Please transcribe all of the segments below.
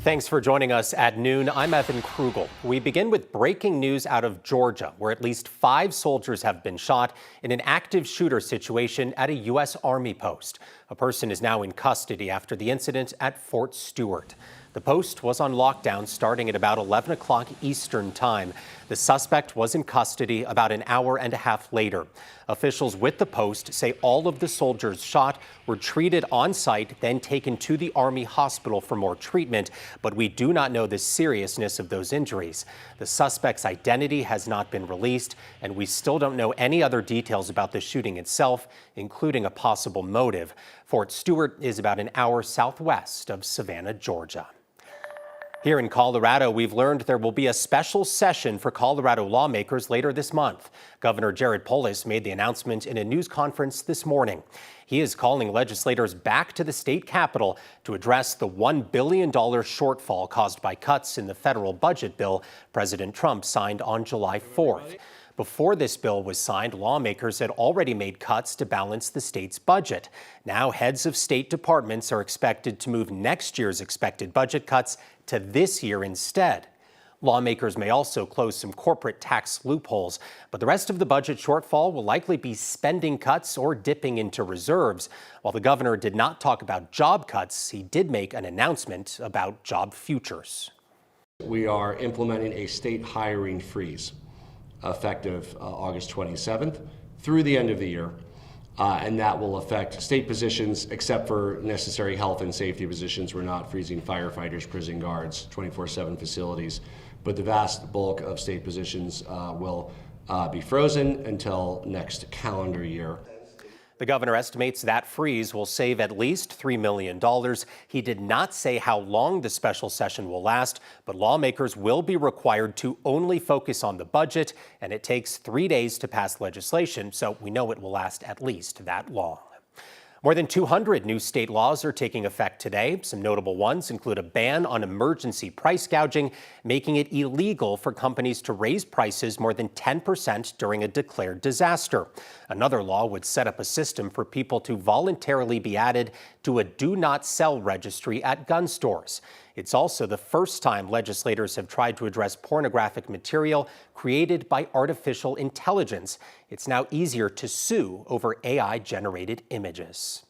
Thanks for joining us at noon. I'm Evan Krugel. We begin with breaking news out of Georgia, where at least 5 soldiers have been shot in an active shooter situation at a U.S. Army post. A person is now in custody after the incident at Fort Stewart. The post was on lockdown starting at about 11 o'clock Eastern time. The suspect was in custody about an hour and a half later. Officials with the post say all of the soldiers shot were treated on site, then taken to the Army hospital for more treatment, but we do not know the seriousness of those injuries. The suspect's identity has not been released, and we still don't know any other details about the shooting itself, including a possible motive. Fort Stewart is about an hour southwest of Savannah, Georgia. Here in Colorado, we've learned there will be a special session for Colorado lawmakers later this month. Governor Jared Polis made the announcement in a news conference this morning. He is calling legislators back to the state capitol to address the $1 billion shortfall caused by cuts in the federal budget bill President Trump signed on July 4th. Before this bill was signed, lawmakers had already made cuts to balance the state's budget. Now, heads of state departments are expected to move next year's expected budget cuts to this year instead. Lawmakers may also close some corporate tax loopholes, but the rest of the budget shortfall will likely be spending cuts or dipping into reserves. While the governor did not talk about job cuts, he did make an announcement about job futures. We are implementing a state hiring freeze effective August 27th through the end of the year. And that will affect state positions, except for necessary health and safety positions. We're not freezing firefighters, prison guards, 24/7 facilities. But the vast bulk of state positions will be frozen until next calendar year. The governor estimates that freeze will save at least $3 million. He did not say how long the special session will last, but lawmakers will be required to only focus on the budget, and it takes 3 days to pass legislation, so we know it will last at least that long. More than 200 new state laws are taking effect today. Some notable ones include a ban on emergency price gouging, making it illegal for companies to raise prices more than 10% during a declared disaster. Another law would set up a system for people to voluntarily be added to a do not sell registry at gun stores. It's also the first time legislators have tried to address pornographic material created by artificial intelligence. It's now easier to sue over AI-generated images.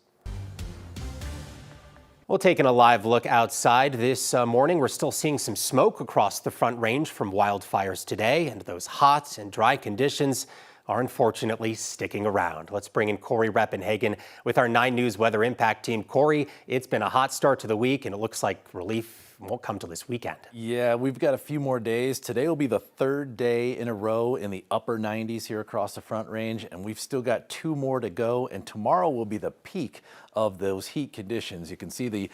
Well, taking a live look outside this morning, we're still seeing some smoke across the Front Range from wildfires today, and those hot and dry conditions are unfortunately sticking around. Let's bring in Corey Reppenhagen with our 9 News Weather Impact team. Corey, it's been a hot start to the week, and it looks like relief won't come till this weekend. Yeah, we've got a few more days. Today will be the 3rd day in a row in the upper 90s here across the Front Range, and we've still got 2 more to go, and tomorrow will be the peak of those heat conditions. You can see the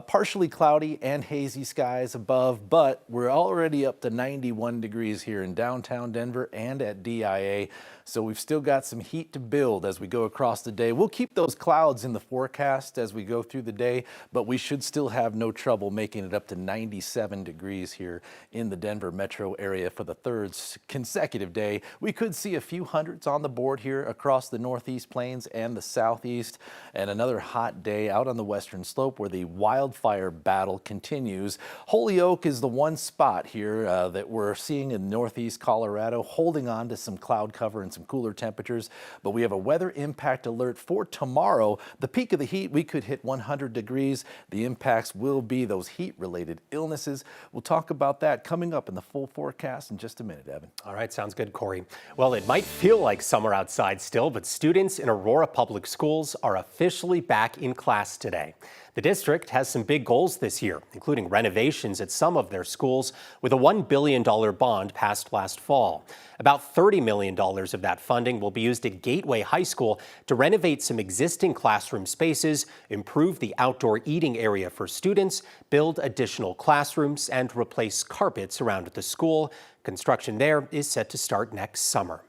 partially cloudy and hazy skies above, but we're already up to 91 degrees here in downtown Denver and at DIA. So we've still got some heat to build as we go across the day. We'll keep those clouds in the forecast as we go through the day, but we should still have no trouble making it up to 97 degrees here in the Denver metro area for the 3rd consecutive day. We could see a few hundreds on the board here across the northeast plains and the southeast, and another hot day out on the western slope where the wildfire battle continues. Holyoke is the one spot here that we're seeing in northeast Colorado, holding on to some cloud cover and some cooler temperatures, but we have a weather impact alert for tomorrow. The peak of the heat, we could hit 100 degrees. The impacts will be those heat-related illnesses. We'll talk about that coming up in the full forecast in just a minute, Evan. All right, sounds good, Corey. Well, it might feel like summer outside still, but students in Aurora Public Schools are officially back in class today. The district has some big goals this year, including renovations at some of their schools with a $1 billion bond passed last fall. About $30 million of that funding will be used at Gateway High School to renovate some existing classroom spaces, improve the outdoor eating area for students, build additional classrooms, and replace carpets around the school. Construction there is set to start next summer.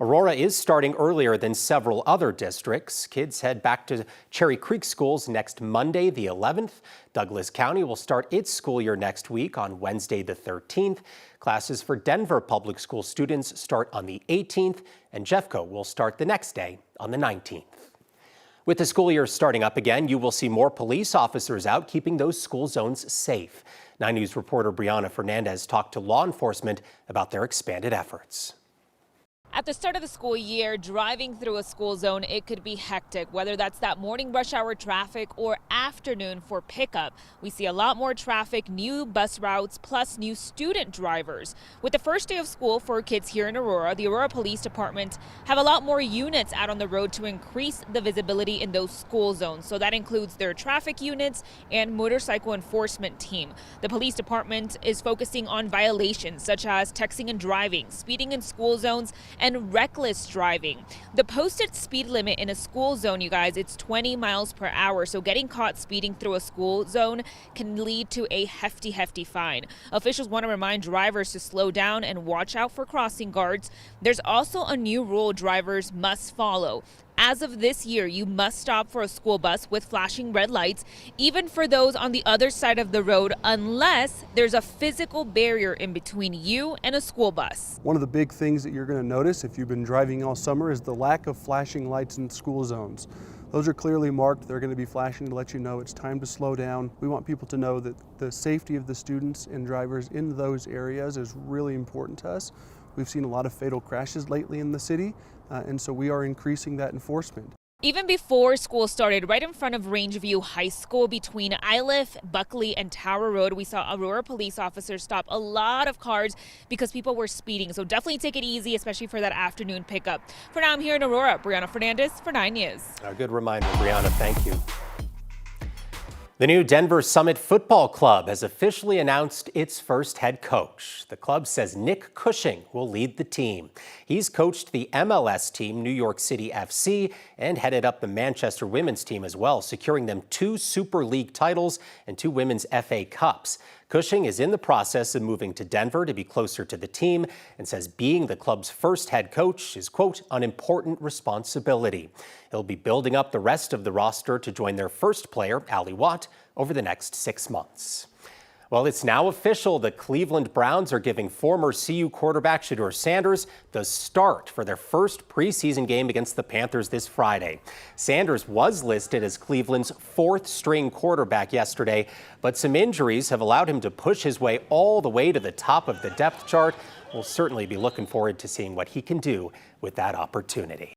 Aurora is starting earlier than several other districts. Kids head back to Cherry Creek schools next Monday, the 11th. Douglas County will start its school year next week on Wednesday, the 13th. Classes for Denver public school students start on the 18th, and Jeffco will start the next day on the 19th. With the school year starting up again, you will see more police officers out keeping those school zones safe. 9 News reporter Brianna Fernandez talked to law enforcement about their expanded efforts. At the start of the school year, driving through a school zone, it could be hectic, whether that's that morning rush hour traffic or afternoon for pickup. We see a lot more traffic, new bus routes, plus new student drivers. With the first day of school for kids here in Aurora, the Aurora Police Department have a lot more units out on the road to increase the visibility in those school zones. So that includes their traffic units and motorcycle enforcement team. The police department is focusing on violations such as texting and driving, speeding in school zones, and reckless driving. The posted speed limit in a school zone, you guys, it's 20 miles per hour. So getting caught speeding through a school zone can lead to a hefty fine. Officials want to remind drivers to slow down and watch out for crossing guards. There's also a new rule drivers must follow. As of this year, you must stop for a school bus with flashing red lights, even for those on the other side of the road, unless there's a physical barrier in between you and a school bus. One of the big things that you're going to notice if you've been driving all summer is the lack of flashing lights in school zones. Those are clearly marked. They're going to be flashing to let you know it's time to slow down. We want people to know that the safety of the students and drivers in those areas is really important to us. We've seen a lot of fatal crashes lately in the city, and so we are increasing that enforcement. Even before school started, right in front of Rangeview High School between Iliff, Buckley, and Tower Road, we saw Aurora police officers stop a lot of cars because people were speeding. So definitely take it easy, especially for that afternoon pickup. For now, I'm here in Aurora. Brianna Fernandez for 9 News. A good reminder, Brianna. Thank you. The new Denver Summit Football Club has officially announced its first head coach. The club says Nick Cushing will lead the team. He's coached the MLS team, New York City FC, and headed up the Manchester women's team as well, securing them 2 Super League titles and 2 women's FA Cups. Cushing is in the process of moving to Denver to be closer to the team and says being the club's first head coach is, quote, an important responsibility. He'll be building up the rest of the roster to join their first player, Ali Watt, over the next 6 months. Well, it's now official. The Cleveland Browns are giving former CU quarterback Shedeur Sanders the start for their first preseason game against the Panthers this Friday. Sanders was listed as Cleveland's 4th-string quarterback yesterday, but some injuries have allowed him to push his way all the way to the top of the depth chart. We'll certainly be looking forward to seeing what he can do with that opportunity.